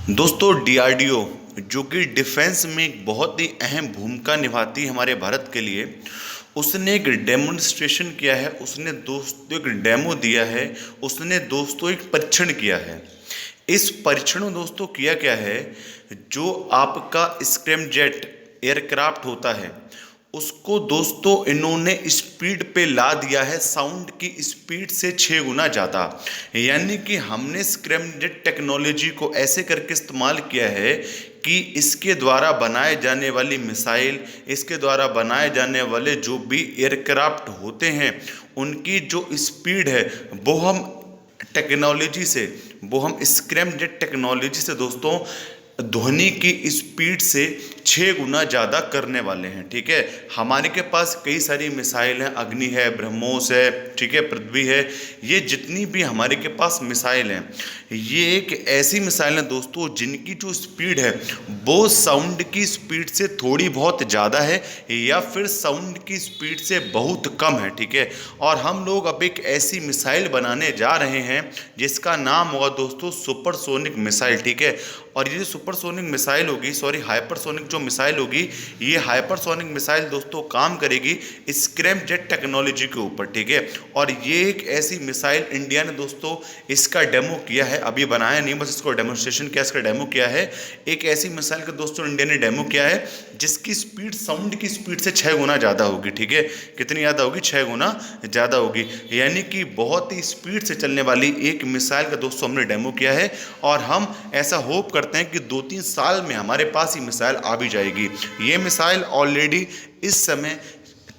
दोस्तों डीआरडीओ जो कि डिफेंस में एक बहुत ही अहम भूमिका निभाती है हमारे भारत के लिए। उसने एक डेमोन्स्ट्रेशन किया है, उसने दोस्तों एक डेमो दिया है, उसने दोस्तों एक परीक्षण किया है। इस परीक्षण में दोस्तों किया क्या है, जो आपका स्क्रैमजेट एयरक्राफ्ट होता है उसको दोस्तों इन्होंने स्पीड पे ला दिया है, साउंड की स्पीड से 6 गुना ज़्यादा। यानी कि हमने स्क्रैमजेट टेक्नोलॉजी को ऐसे करके इस्तेमाल किया है कि इसके द्वारा बनाए जाने वाली मिसाइल, इसके द्वारा बनाए जाने वाले जो भी एयरक्राफ्ट होते हैं उनकी जो स्पीड है वो हम स्क्रैमजेट टेक्नोलॉजी से दोस्तों ध्वनि की स्पीड से 6 गुना ज़्यादा करने वाले हैं। ठीक है, हमारे के पास कई सारी मिसाइल हैं, अग्नि है, ब्रह्मोस है, ठीक है, पृथ्वी है। ये जितनी भी हमारे के पास मिसाइल हैं, ये एक ऐसी मिसाइल है दोस्तों जिनकी जो स्पीड है वो साउंड की स्पीड से थोड़ी बहुत ज़्यादा है या फिर साउंड की स्पीड से बहुत कम है। ठीक है, और हम लोग अब एक ऐसी मिसाइल बनाने जा रहे हैं जिसका नाम होगा दोस्तों सुपरसोनिक मिसाइल। ठीक है, और ये जो सुपरसोनिक मिसाइल होगी, सॉरी हाइपरसोनिक जो मिसाइल होगी, ये हाइपरसोनिक मिसाइल दोस्तों काम करेगी स्क्रैमजेट टेक्नोलॉजी के ऊपर। ठीक है, और ये एक ऐसी मिसाइल इंडिया ने दोस्तों इसका डेमो किया है, अभी बनाया नहीं, बस इसको डेमोन्स्ट्रेशन किया, इसका डेमो किया है। एक ऐसी मिसाइल का दोस्तों इंडिया ने डेमो किया है जिसकी स्पीड साउंड की स्पीड से 6 गुना ज़्यादा होगी। ठीक है, कितनी ज़्यादा होगी? 6 गुना ज़्यादा होगी। यानी कि बहुत ही स्पीड से चलने वाली एक मिसाइल का दोस्तों हमने डेमो किया है, और हम ऐसा होप करते हैं कि 2-3 साल में हमारे पास ये मिसाइल आ भी जाएगी। ये मिसाइल ऑलरेडी इस समय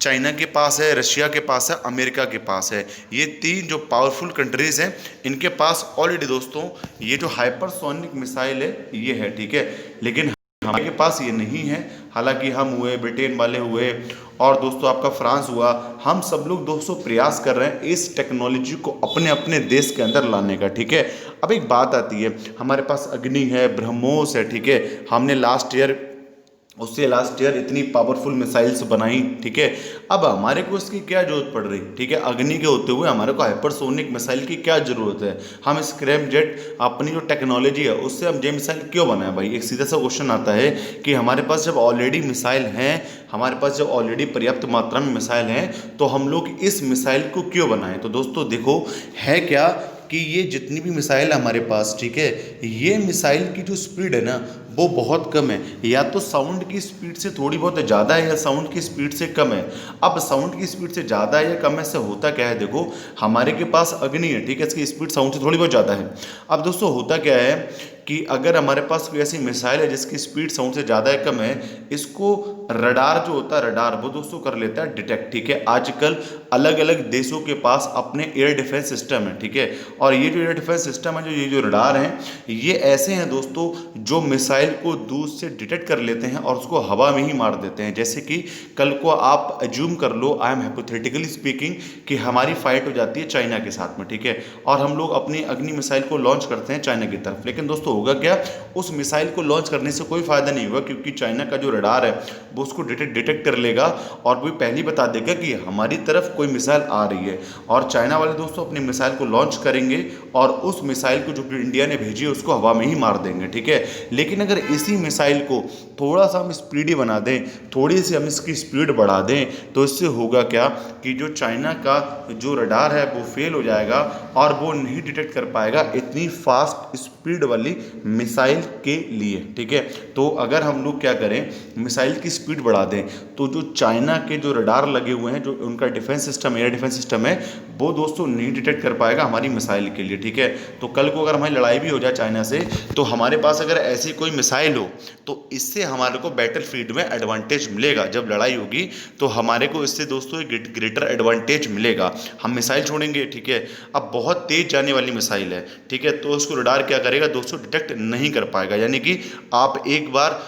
चाइना के पास है, रशिया के पास है, अमेरिका के पास है। ये 3 जो पावरफुल कंट्रीज़ हैं इनके पास ऑलरेडी दोस्तों ये जो हाइपरसोनिक मिसाइल है ये है। ठीक है, लेकिन हमारे के पास ये नहीं है। हालांकि हम हुए, ब्रिटेन वाले हुए, और दोस्तों आपका फ्रांस हुआ, हम सब लोग दोस्तों प्रयास कर रहे हैं इस टेक्नोलॉजी को अपने अपने देश के अंदर लाने का। ठीक है, अब एक बात आती है, हमारे पास अग्नि है, ब्रह्मोस है। ठीक है, हमने लास्ट ईयर इतनी पावरफुल मिसाइल्स बनाई। ठीक है, अब हमारे को इसकी क्या जरूरत पड़ रही? ठीक है, अग्नि के होते हुए हमारे को हाइपरसोनिक मिसाइल की क्या जरूरत है? हम स्क्रैमजेट अपनी जो टेक्नोलॉजी है उससे हम जे मिसाइल क्यों बनाए भाई? एक सीधा सा क्वेश्चन आता है कि हमारे पास जब ऑलरेडी मिसाइल हैं, हमारे पास जब ऑलरेडी पर्याप्त मात्रा में मिसाइल हैं, तो हम लोग इस मिसाइल को क्यों बनाएं? तो दोस्तों देखो, है क्या कि ये जितनी भी मिसाइल है हमारे पास, ठीक है, ये मिसाइल की जो स्पीड है ना वो बहुत कम है। या तो साउंड की स्पीड से थोड़ी बहुत ज़्यादा है या साउंड की स्पीड से कम है। अब साउंड की स्पीड से ज़्यादा है या कम है से होता क्या है, देखो हमारे के पास अग्नि है, ठीक है, इसकी स्पीड साउंड से थोड़ी बहुत ज़्यादा है। अब दोस्तों होता क्या है कि अगर हमारे पास कोई ऐसी मिसाइल है जिसकी स्पीड साउंड से ज़्यादा है, कम है, इसको रडार जो होता है, रडार वो दोस्तों कर लेता है डिटेक्ट। ठीक है, आजकल अलग अलग देशों के पास अपने एयर डिफेंस सिस्टम है। ठीक है, और ये जो एयर डिफेंस सिस्टम है, जो ये जो रडार हैं, ये ऐसे हैं दोस्तों जो मिसाइल को दूर से डिटेक्ट कर लेते हैं और उसको हवा में ही मार देते हैं। जैसे कि कल को आप अज्यूम कर लो, आई एम हाइपोथेटिकली स्पीकिंग, कि हमारी फाइट हो जाती है चाइना के साथ में। ठीक है, और हम लोग अपनी अग्नि मिसाइल को लॉन्च करते हैं चाइना की तरफ, लेकिन दोस्तों होगा क्या, उस मिसाइल को लॉन्च करने से कोई फायदा नहीं होगा, क्योंकि चाइना का जो रडार है वो उसको डिटेक्ट कर लेगा और वो पहले ही बता देगा कि हमारी तरफ कोई मिसाइल आ रही है, और चाइना वाले दोस्तों अपनी मिसाइल को लॉन्च करेंगे और उस मिसाइल को जो इंडिया ने भेजी है उसको हवा में ही मार देंगे। ठीक है, लेकिन अगर इसी मिसाइल को थोड़ा सा हम स्पीडी बना दें, थोड़ी सी हम इसकी स्पीड बढ़ा दें, तो इससे होगा क्या कि जो चाइना का जो रडार है वो फेल हो जाएगा और वो नहीं डिटेक्ट कर पाएगा इतनी फास्ट स्पीड वाली मिसाइल के लिए। ठीक है, तो अगर हम लोग क्या करें, मिसाइल की स्पीड बढ़ा दें, तो जो चाइना के जो रडार लगे हुए हैं, जो उनका defence system, air defence system है, वो दोस्तों नहीं डिटेक्ट कर पाएगा हमारी मिसाइल के लिए। ठीक है, तो कल को अगर हमारी लड़ाई भी हो जाए चाइना से, तो हमारे पास अगर ऐसी कोई मिसाइल हो तो इससे हमारे को बैटल फील्ड में एडवांटेज मिलेगा। जब लड़ाई होगी तो हमारे को इससे दोस्तों एक ग्रेटर एडवांटेज मिलेगा। हम मिसाइल छोड़ेंगे, ठीक है, अब बहुत तेज जाने वाली मिसाइल है, ठीक है, तो उसको रडार क्या करेगा दोस्तों, डिटेक्ट नहीं कर पाएगा। यानी कि आप एक बार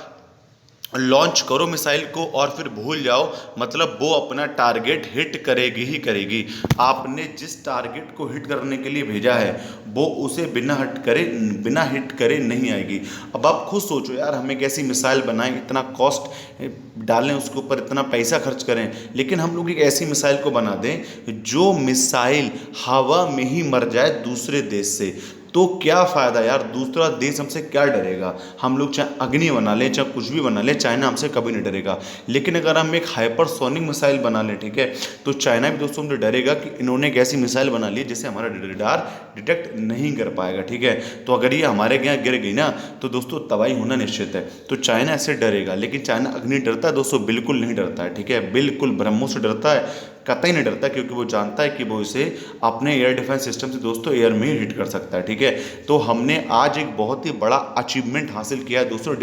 लॉन्च करो मिसाइल को और फिर भूल जाओ, मतलब वो अपना टारगेट हिट करेगी ही करेगी। आपने जिस टारगेट को हिट करने के लिए भेजा है वो उसे बिना हिट करे नहीं आएगी। अब आप खुद सोचो यार, हम एक ऐसी मिसाइल बनाएं, इतना कॉस्ट डालें उसके ऊपर, इतना पैसा खर्च करें, लेकिन हम लोग एक ऐसी मिसाइल को बना दें जो मिसाइल हवा में ही मर जाए दूसरे देश से। तो क्या फ़ायदा यार, दूसरा देश हमसे क्या डरेगा। हम लोग चाहे अग्नि बना लें, चाहे कुछ भी बना लें, चाइना हमसे कभी नहीं डरेगा। लेकिन अगर हम एक हाइपरसोनिक मिसाइल बना लें, ठीक है, तो चाइना भी दोस्तों हमसे डरेगा कि इन्होंने एक ऐसी मिसाइल बना ली जिससे हमारा रडार डिटेक्ट नहीं कर पाएगा, ठीक है। तो अगर ये हमारे यहाँ गिर गई ना, तो दोस्तों तबाही होना निश्चित है। तो चाइना ऐसे डरेगा, लेकिन चाइना अग्नि डरता है दोस्तों, बिल्कुल नहीं डरता है, ठीक है, बिल्कुल ब्रह्मोस से डरता है, कतई नहीं डरता, क्योंकि वो जानता है कि वो इसे अपने एयर डिफेंस सिस्टम से दोस्तों एयर में ही हिट कर सकता है, ठीक है। तो हमने आज एक बहुत ही बड़ा अचीवमेंट हासिल किया है दोस्तों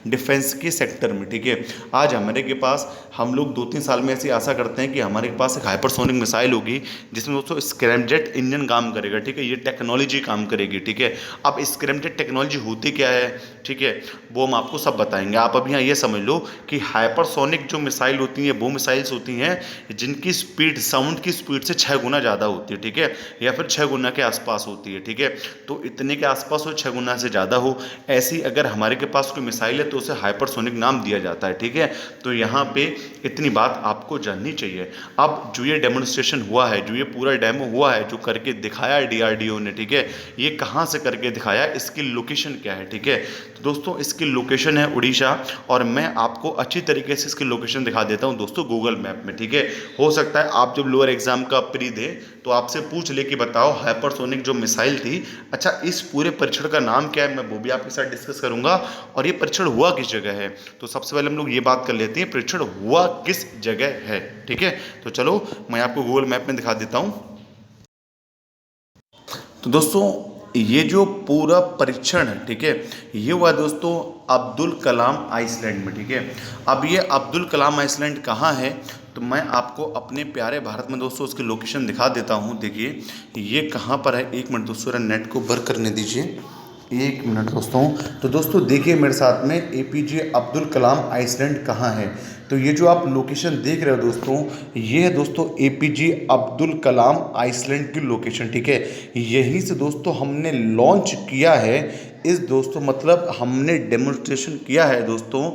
डिफेंस के सेक्टर में, ठीक है। आज हमारे के पास, हम लोग 2-3 साल में ऐसी आशा करते हैं कि हमारे पास एक हाइपरसोनिक मिसाइल होगी जिसमें दोस्तों स्क्रैमजेट इंजन काम करेगा, ठीक है, ये टेक्नोलॉजी काम करेगी, ठीक है। अब स्क्रैमजेट टेक्नोलॉजी होती क्या है, ठीक है, वो हम आपको सब बताएंगे। आप अभी यहाँ ये समझ लो कि हाइपरसोनिक जो मिसाइल होती हैं, वो मिसाइल्स होती हैं जिनकी स्पीड साउंड की स्पीड से 6 गुना ज़्यादा होती है, ठीक है, या फिर 6 गुना के आसपास होती है, ठीक है। तो इतने के आसपास हो, 6 गुना से ज़्यादा हो, ऐसी अगर हमारे के पास कोई मिसाइल है तो उसे हाइपरसोनिक नाम दिया जाता है, ठीक है। तो यहाँ पे इतनी बात आपको जाननी चाहिए। अब जो ये डेमोन्स्ट्रेशन हुआ है, जो ये पूरा डेमो हुआ है, जो करके दिखाया है DRDO ने, ठीक है, ये कहाँ से करके दिखाया, इसकी लोकेशन क्या है, ठीक है। तो दोस्तों इसकी लोकेशन है उड़ीसा, और मैं आपको अच्छी तरीके से इसकी लोकेशन दिखा देता हूँ दोस्तों गूगल मैप में, ठीक है। हो सकता है आप जब लोअर एग्जाम का प्री दें तो आपसे पूछ ले कि बताओ हाइपरसोनिक जो मिसाइल थी, अच्छा इस पूरे परीक्षण का नाम क्या है, मैं वो भी आपके साथ डिस्कस करूंगा, और ये परीक्षण हुआ किस जगह है। तो सबसे पहले हम लोग ये बात कर लेते हैं परीक्षण हुआ किस जगह है, ठीक है। तो चलो मैं आपको गूगल मैप में दिखा देता हूँ। तो दोस्तों ये जो पूरा परीक्षण है, ठीक है, ये हुआ दोस्तों अब्दुल कलाम आइसलैंड में, ठीक है। अब ये अब्दुल कलाम आइसलैंड कहाँ है, तो मैं आपको अपने प्यारे भारत में दोस्तों उसकी लोकेशन दिखा देता हूँ। देखिए ये कहाँ पर है, एक मिनट दोस्तों नेट को बंद करने दीजिए, एक मिनट दोस्तों। तो दोस्तों देखिए मेरे साथ में APJ अब्दुल कलाम आइसलैंड कहाँ है। तो ये जो आप लोकेशन देख रहे हो दोस्तों, ये है दोस्तों APJ अब्दुल कलाम आइसलैंड की लोकेशन, ठीक है। यहीं से दोस्तों हमने लॉन्च किया है इस दोस्तों, मतलब हमने डेमोन्स्ट्रेशन किया है दोस्तों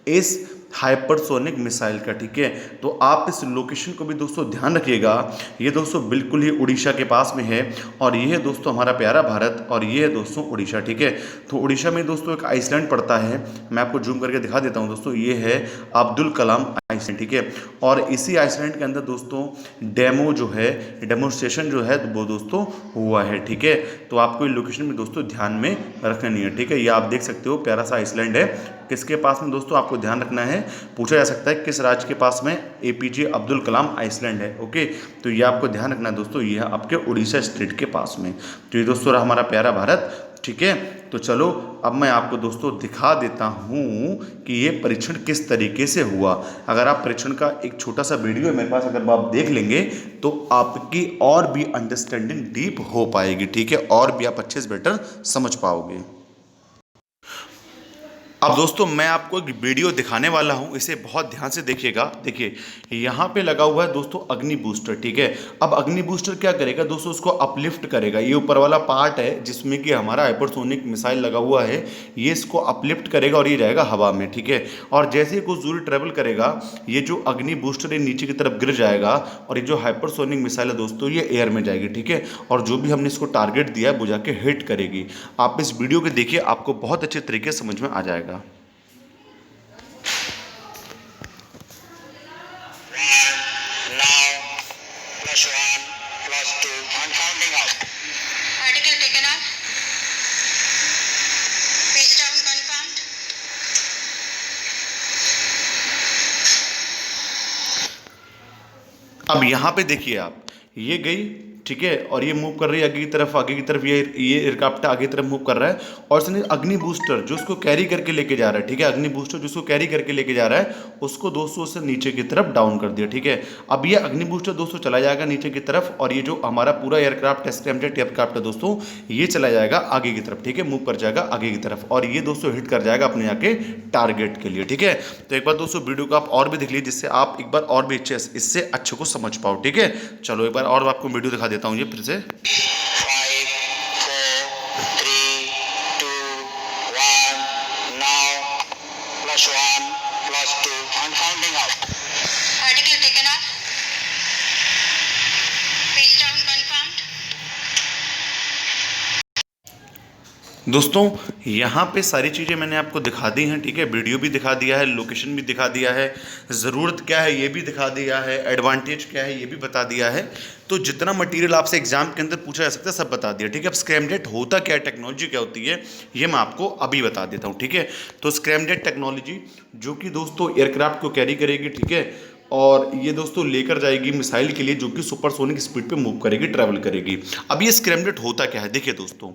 इस हाइपरसोनिक मिसाइल का, ठीक है। तो आप इस लोकेशन को भी दोस्तों ध्यान रखिएगा। ये दोस्तों बिल्कुल ही उड़ीसा के पास में है, और ये है दोस्तों हमारा प्यारा भारत, और ये है दोस्तों उड़ीसा, ठीक है। तो उड़ीसा में दोस्तों एक आइसलैंड पड़ता है, मैं आपको जूम करके दिखा देता हूँ दोस्तों, ये है अब्दुल कलाम आइसलैंड, ठीक है। और इसी आइसलैंड के अंदर दोस्तों डेमो जो है, डेमोन्स्ट्रेशन जो है वो दोस्तों हुआ है, ठीक है। तो आपको ये लोकेशन में दोस्तों ध्यान में रखनी है, ठीक है। ये आप देख सकते हो प्यारा सा आइसलैंड है, किसके पास में दोस्तों आपको ध्यान रखना है, पूछा जा सकता है किस राज्य के पास में APJ अब्दुल कलाम आइसलैंड है, ओके। तो ये आपको ध्यान रखना है दोस्तों, ये है आपके उड़ीसा स्टेट के पास में। तो ये दोस्तों रहा हमारा प्यारा भारत, ठीक है। तो चलो अब मैं आपको दोस्तों दिखा देता हूँ कि ये परीक्षण किस तरीके से हुआ। अगर आप परीक्षण का एक छोटा सा वीडियो है मेरे पास, अगर आप देख लेंगे तो आपकी और भी अंडरस्टैंडिंग डीप हो पाएगी, ठीक है, और भी आप अच्छे से बेटर समझ पाओगे। अब दोस्तों मैं आपको एक वीडियो दिखाने वाला हूं, इसे बहुत ध्यान से देखिएगा। देखिए यहाँ पे लगा हुआ है दोस्तों अग्नि बूस्टर, ठीक है। अब अग्नि बूस्टर क्या करेगा दोस्तों, उसको अपलिफ्ट करेगा। ये ऊपर वाला पार्ट है जिसमें कि हमारा हाइपरसोनिक मिसाइल लगा हुआ है, ये इसको अपलिफ्ट करेगा और ये जाएगा हवा में, ठीक है। और जैसे ही कुछ दूरी ट्रेवल करेगा, ये जो अग्नि बूस्टर है नीचे की तरफ गिर जाएगा, और ये जो हाइपरसोनिक मिसाइल है दोस्तों ये एयर में जाएगी, ठीक है। और जो भी हमने इसको टारगेट दिया है वो जाके हिट करेगी। आप इस वीडियो को देखिए, आपको बहुत अच्छे तरीके से समझ में आ जाएगा। अब यहाँ पे देखिए आप, ये गई, ठीक है, और ये मूव कर रही है आगे की तरफ ये एयरक्राफ्ट आगे की तरफ मूव कर रहा है। और इसने अग्नि बूस्टर जो उसको कैरी करके लेके जा रहा है, ठीक है, अग्नि बूस्टर जो उसको कैरी करके लेके जा रहा है, उसको दोस्तों से नीचे की तरफ डाउन कर दिया, ठीक है। अब ये अग्नि बूस्टर दोस्तों चला जाएगा नीचे की तरफ, और ये जो हमारा पूरा एयरक्राफ्ट स्क्रैमजेट एयरक्राफ्ट है दोस्तों, ये चला जाएगा आगे की तरफ, ठीक है, मूव कर जाएगा आगे की तरफ, और ये दोस्तों हिट कर जाएगा अपने यहाँ के टारगेट के लिए, ठीक है। तो एक बार दोस्तों वीडियो को आप और भी देख लीजिए, जिससे आप एक बार और भी इससे अच्छे को समझ पाओ, ठीक है। चलो एक बार और आपको वीडियो दिखा देता हूँ ये फिर से। 5, 4, 3, 2, 1, now, +1, +2, and counting out. Article taken off. Page down confirmed. दोस्तों यहाँ पे सारी चीज़ें मैंने आपको दिखा दी हैं, ठीक है। वीडियो भी दिखा दिया है, लोकेशन भी दिखा दिया है, ज़रूरत क्या है ये भी दिखा दिया है, एडवांटेज क्या है ये भी बता दिया है। तो जितना मटेरियल आपसे एग्जाम के अंदर पूछा जा सकता है सब बता दिया, ठीक है। अब स्क्रैमजेट होता क्या है, टेक्नोलॉजी क्या होती है, ये मैं आपको अभी बता देता हूँ, ठीक है। तो स्क्रैमजेट टेक्नोलॉजी जो कि दोस्तों एयरक्राफ्ट को कैरी करेगी, ठीक है, और ये दोस्तों लेकर जाएगी मिसाइल के लिए जो कि सुपरसोनिक स्पीड पे मूव करेगी, ट्रैवल करेगी। अब ये स्क्रैमजेट होता क्या है, देखिए दोस्तों,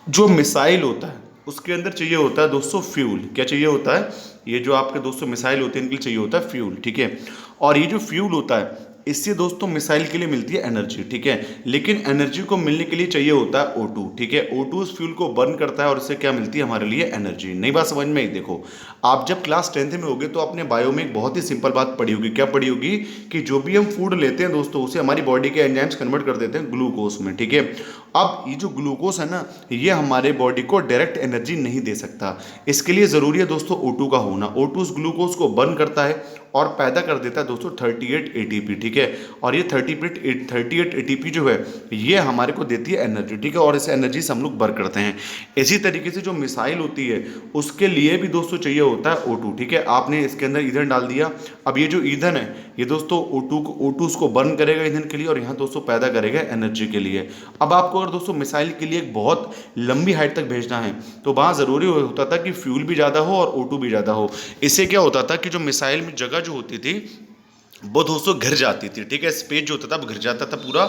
जो मिसाइल होता है उसके अंदर चाहिए होता है दोस्तों फ्यूल। क्या चाहिए होता है, ये जो आपके दोस्तों मिसाइल होते हैं इनके लिए चाहिए होता है फ्यूल, ठीक है। और ये जो फ्यूल होता है इससे दोस्तों मिसाइल के लिए मिलती है एनर्जी, ठीक है। लेकिन एनर्जी को मिलने के लिए चाहिए होता है O2, ठीक है। O2 उस फ्यूल को बर्न करता है और इससे क्या मिलती है हमारे लिए एनर्जी। नई बात समझ में आई। देखो आप जब क्लास 10th में होगे तो आपने बायो में एक बहुत ही सिंपल बात पढ़ी होगी। क्या पढ़ी होगी कि जो भी हम फूड लेते हैं दोस्तों उसे हमारी बॉडी के एंजाइम्स कन्वर्ट कर देते हैं ग्लूकोज में, ठीक है। अब ये जो ग्लूकोज है ना ये हमारे बॉडी को डायरेक्ट एनर्जी नहीं दे सकता। इसके लिए ज़रूरी है दोस्तों O2 का होना। O2 उस ग्लूकोज को बर्न करता है और पैदा कर देता है दोस्तों 38 ATP, ठीक है। और ये 38 ATP जो है ये हमारे को देती है एनर्जी, ठीक है। और इस एनर्जी से हम लोग बर्न करते हैं। इसी तरीके से जो मिसाइल होती है उसके लिए भी दोस्तों चाहिए होता है O2, ठीक है। आपने इसके अंदर ईंधन डाल दिया, अब ये जो ईंधन है ये दोस्तों O2 उसको बर्न करेगा ईंधन के लिए और यहाँ दोस्तों पैदा करेगा एनर्जी के लिए। अब आपको अगर दोस्तों मिसाइल के लिए एक बहुत लंबी हाइट तक भेजना है तो वहाँ ज़रूरी होता था कि फ्यूल भी ज़्यादा हो और O2 भी ज़्यादा हो। इससे क्या होता था कि जो मिसाइल में जगह जो होती थी वो दोस्तों घिर जाती थी, ठीक है। स्पेस जो होता था वो घिर जाता था पूरा।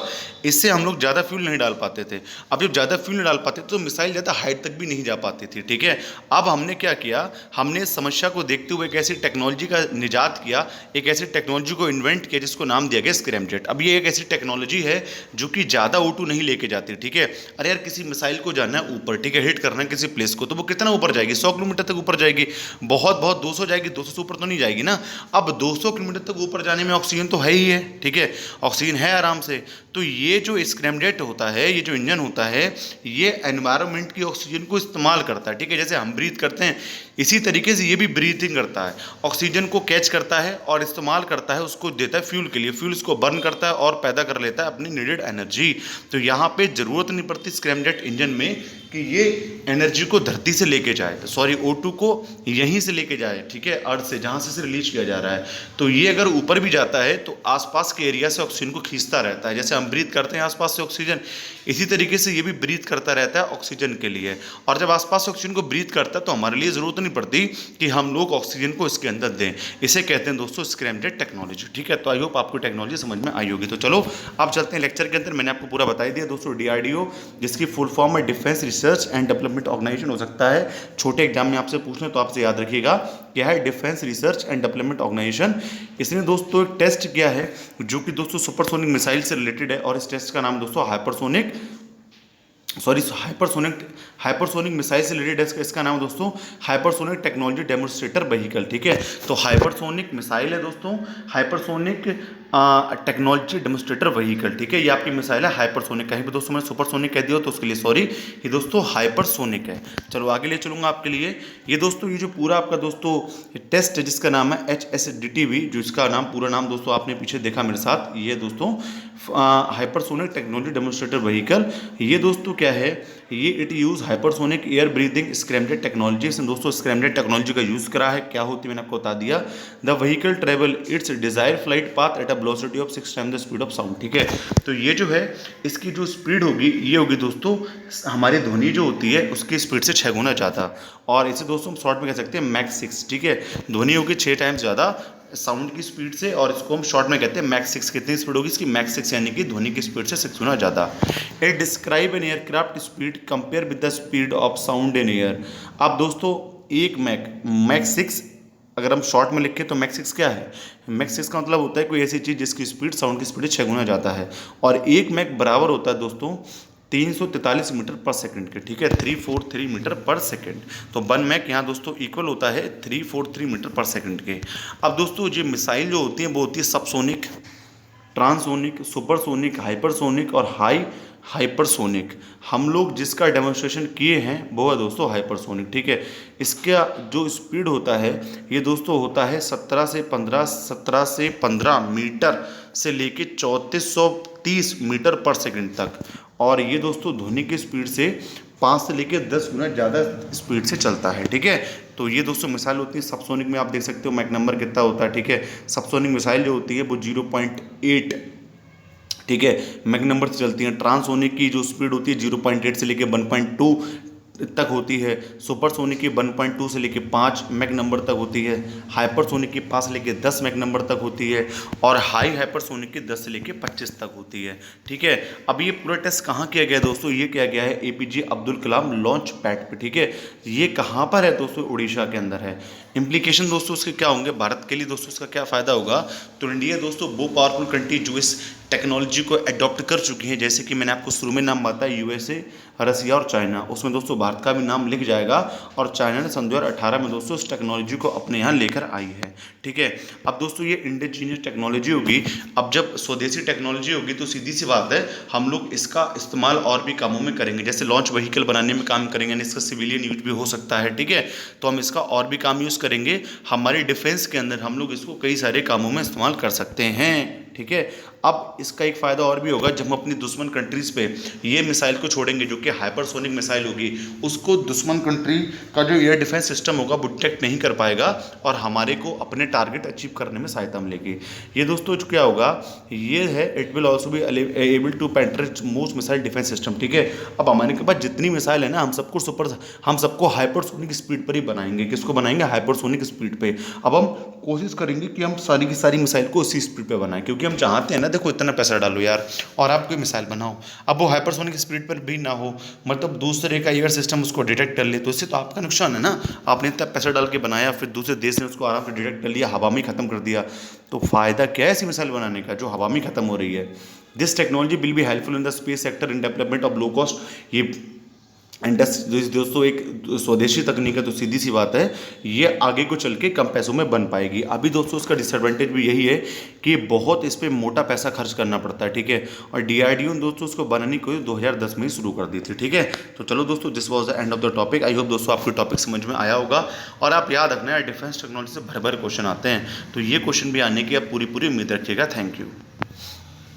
इससे हम लोग ज़्यादा फ्यूल नहीं डाल पाते थे। अब जब ज़्यादा फ्यूल नहीं डाल पाते तो मिसाइल ज़्यादा हाइट तक भी नहीं जा पाती थी, ठीक है। अब हमने क्या किया, हमने इस समस्या को देखते हुए एक ऐसी टेक्नोलॉजी का निजात किया, एक ऐसी टेक्नोलॉजी को इन्वेंट किया जिसको नाम दिया गया स्क्रैमजेट। अब ये एक ऐसी टेक्नोलॉजी है जो कि ज़्यादा O2 नहीं लेके जाती, ठीक है। अरे यार किसी मिसाइल को जाना है ऊपर, ठीक है, हिट करना है किसी प्लेस को, तो वो कितना ऊपर जाएगी, 100 किलोमीटर तक ऊपर जाएगी, बहुत 200 जाएगी, 200 से ऊपर तो नहीं जाएगी ना। अब 200 किलोमीटर तक ऊपर जाने में ऑक्सीजन तो है ही है, ठीक है, ऑक्सीजन है आराम से। तो ये जो स्क्रैमजेट होता है, ये जो इंजन होता है, ये एनवायरनमेंट की ऑक्सीजन को इस्तेमाल करता है, ठीक है। जैसे हम ब्रीथ करते हैं इसी तरीके से ये भी ब्रीथिंग करता है, ऑक्सीजन को कैच करता है और इस्तेमाल करता है, उसको देता है फ्यूल के लिए, फ्यूल इसको बर्न करता है और पैदा कर लेता है अपनी नीडेड एनर्जी। तो यहाँ पे ज़रूरत नहीं पड़ती स्क्रैमजेट इंजन में कि ये एनर्जी को धरती से लेके जाए, सॉरी O2 को यहीं से लेके जाए, ठीक है, अर्थ से जहाँ से रिलीज किया जा रहा है। तो ये अगर ऊपर भी जाता है तो आसपास के एरिया से ऑक्सीजन को खींचता रहता है। जैसे हम ब्रीथ करते हैं आसपास से ऑक्सीजन, इसी तरीके से ये भी ब्रीथ करता रहता है ऑक्सीजन के लिए। और जब आसपास से ऑक्सीजन को ब्रीथ करता है तो हमारे लिए ज़रूरत नहीं पड़ती कि हम लोग ऑक्सीजन को इसके अंदर दें। इसे कहते हैं दोस्तों स्क्रैमजेट टेक्नोलॉजी, ठीक है। तो आई होप आपको टेक्नोलॉजी समझ में आई होगी। तो चलो अब चलते हैं लेक्चर के अंदर। मैंने आपको पूरा बता दिया दोस्तों, DRDO जिसकी फुल फॉर्म है defence research and development organisation. हो सकता है छोटे एग्जाम में आपसे पूछना तो आपसे याद रखिएगा क्या है defence research and development organisation. इसने दोस्तों एक टेस्ट किया है जो कि दोस्तों सुपरसोनिक मिसाइल से रिलेटेड है और इस टेस्ट का नाम दोस्तों हाइपरसोनिक मिसाइल से रिलेटेड है। इसका नाम दोस्तों हाइपरसोनिक टेक्नोलॉजी डेमोन्स्ट्रेटर व्हीकल, ठीक है। तो हाइपरसोनिक मिसाइल है दोस्तों, हाइपरसोनिक टेक्नोलॉजी डेमोन्स्ट्रेटर व्हीकल, ठीक है। ये आपकी मिसाइल है हाइपरसोनिक। कहीं पे दोस्तों मैंने सुपरसोनिक कह दिया तो उसके लिए सॉरी, ये दोस्तों हाइपरसोनिक है। चलो आगे ले चलूंगा आपके लिए। ये दोस्तों ये जो पूरा आपका दोस्तों टेस्ट है जिसका नाम है HSDTV, जो इसका नाम पूरा नाम दोस्तों आपने पीछे देखा मेरे साथ, ये दोस्तों हाइपरसोनिक टेक्नोलॉजी डेमोन्स्ट्रेटर व्हीकल। ये दोस्तों क्या है, ये it use hypersonic air breathing scramjet technology. इसने दोस्तों स्क्रैमजेट टेक्नोलॉजी का यूज़ करा है। क्या होती है मैंने आपको बता दिया, the vehicle travel its desire flight path at a velocity of 6 time the speed of sound, ठीक है। तो ये जो है इसकी जो स्पीड होगी ये होगी दोस्तों हमारी ध्वनि जो होती है उसकी स्पीड से 6 गुना ज़्यादा। और इसे दोस्तों हम शॉर्ट में कह सकते हैं मैक 6, ठीक है। ध्वनि होगी 6 टाइम्स ज़्यादा साउंड की स्पीड से और इसको हम शॉर्ट में कहते हैं मैक 6। कितनी स्पीड होगी इसकी, मैक 6, यानी कि ध्वनि की स्पीड से 6 गुना ज़्यादा। It describe an aircraft speed compare with the speed of sound in air. अब दोस्तों एक मैक 6 अगर हम शॉर्ट में लिखें तो मैक 6 क्या है, मैक 6 का मतलब होता है कोई ऐसी चीज़ जिसकी स्पीड साउंड की स्पीड 6 गुना ज़्यादा है। और एक मैक बराबर होता है दोस्तों 343 मीटर पर सेकंड के, ठीक है, 343 मीटर पर सेकंड। तो 1 मैक यहाँ दोस्तों इक्वल होता है 343 मीटर पर सेकंड के। अब दोस्तों ये मिसाइल जो होती है वो होती है सबसोनिक, ट्रांसोनिक, सुपरसोनिक, हाइपरसोनिक और हाइपरसोनिक। हम लोग जिसका डेमोन्स्ट्रेशन किए हैं वो है दोस्तों हाइपरसोनिक, ठीक है। इसका जो स्पीड होता है ये दोस्तों होता है 17 से 15 मीटर से लेके 3430 मीटर पर सेकंड तक। और ये दोस्तों ध्वनि की स्पीड से 5 से लेकर 10 गुना ज़्यादा स्पीड से चलता है, ठीक है। तो ये दोस्तों मिसाइल होती है। सबसोनिक में आप देख सकते हो मैक नंबर कितना होता है, ठीक है। सबसोनिक मिसाइल जो होती है वो 0.8, ठीक है, मैक नंबर से चलती हैं। ट्रांससोनिक की जो स्पीड होती है 0.8 से लेकर 1.2 तक होती है। सुपरसोनिक की 1.2 से लेकर 5 मैक नंबर तक होती है। हाइपरसोनिक की 5 से लेकर 10 मैक नंबर तक होती है। और हाई हाइपरसोनिक की 10 से लेकर 25 तक होती है, ठीक है। अब ये पूरा टेस्ट कहाँ किया गया है दोस्तों? ये किया गया है APJ Abdul Kalam launch pad पे, ठीक है। ये कहाँ पर है दोस्तों? उड़ीसा के अंदर है। इम्प्लीकेशन दोस्तों उसके क्या होंगे भारत के लिए दोस्तों? इसका क्या फ़ायदा होगा? तो इंडिया दोस्तों वो पावरफुल कंट्री जो इस टेक्नोलॉजी को अडॉप्ट कर चुकी हैं, जैसे कि मैंने आपको शुरू में नाम बताया USA, रसिया और चाइना, उसमें दोस्तों भारत का भी नाम लिख जाएगा। और चाइना ने सन 2018 में दोस्तों इस टेक्नोलॉजी को अपने यहाँ लेकर आई है, ठीक है। अब दोस्तों ये इंडिजीनियस टेक्नोलॉजी होगी। अब जब स्वदेशी टेक्नोलॉजी होगी तो सीधी सी बात है हम लोग इसका इस्तेमाल और भी कामों में करेंगे, जैसे लॉन्च व्हीकल बनाने में काम करेंगे, यानी इसका सिविलियन यूज भी हो सकता है, ठीक है। तो हम इसका और भी काम यूज़ करेंगे। हमारी डिफेंस के अंदर हम लोग इसको कई सारे कामों में इस्तेमाल कर सकते हैं, ठीक है। अब इसका एक फ़ायदा और भी होगा, जब हम अपनी दुश्मन कंट्रीज़ पे ये मिसाइल को छोड़ेंगे जो कि हाइपरसोनिक मिसाइल होगी, उसको दुश्मन कंट्री का जो एयर डिफेंस सिस्टम होगा वो डिटेक्ट नहीं कर पाएगा और हमारे को अपने टारगेट अचीव करने में सहायता मिलेगी। ये दोस्तों जो क्या होगा, ये है it will also be able to penetrate most missile defence system, ठीक है। अब हमारे के पास जितनी मिसाइल है ना, हम सबको हाइपरसोनिक स्पीड पर ही बनाएंगे। किसको बनाएंगे? हाइपरसोनिक स्पीड पे। अब हम कोशिश करेंगे कि हम सारी की सारी मिसाइल को उसी स्पीड पे बनाएं, क्योंकि हम चाहते हैं ना, देखो इतना पैसा डालो यार और आप कोई मिसाइल बनाओ, अब वो हाइपरसोनिक स्पीड पर भी ना हो, मतलब दूसरे का एयर सिस्टम उसको डिटेक्ट कर ले, तो इससे तो आपका नुकसान है ना। आपने इतना पैसा डाल के बनाया, फिर दूसरे देश ने उसको आराम से डिटेक्ट कर लिया, हवा में ख़त्म कर दिया, तो फ़ायदा क्या है ऐसी मिसाइल बनाने का जो हवा में ख़त्म हो रही है? This technology will be helpful in the space sector in development of low cost. ये दोस्तों एक स्वदेशी तकनीक है, तो सीधी सी बात है ये आगे को चल के कम पैसों में बन पाएगी। अभी दोस्तों इसका डिसएडवांटेज भी यही है कि बहुत इस पर मोटा पैसा खर्च करना पड़ता है, ठीक है। और DRDO दोस्तों उसको बनाने को 2010 में ही शुरू कर दी थी, ठीक है। तो चलो दोस्तों, this was the end of the topic. I hope दोस्तों आपको टॉपिक समझ में आया होगा। और आप याद रखना है डिफेंस टेक्नोलॉजी से भर भर क्वेश्चन आते हैं, तो ये क्वेश्चन भी आने की आप पूरी उम्मीद रखिएगा। Thank you.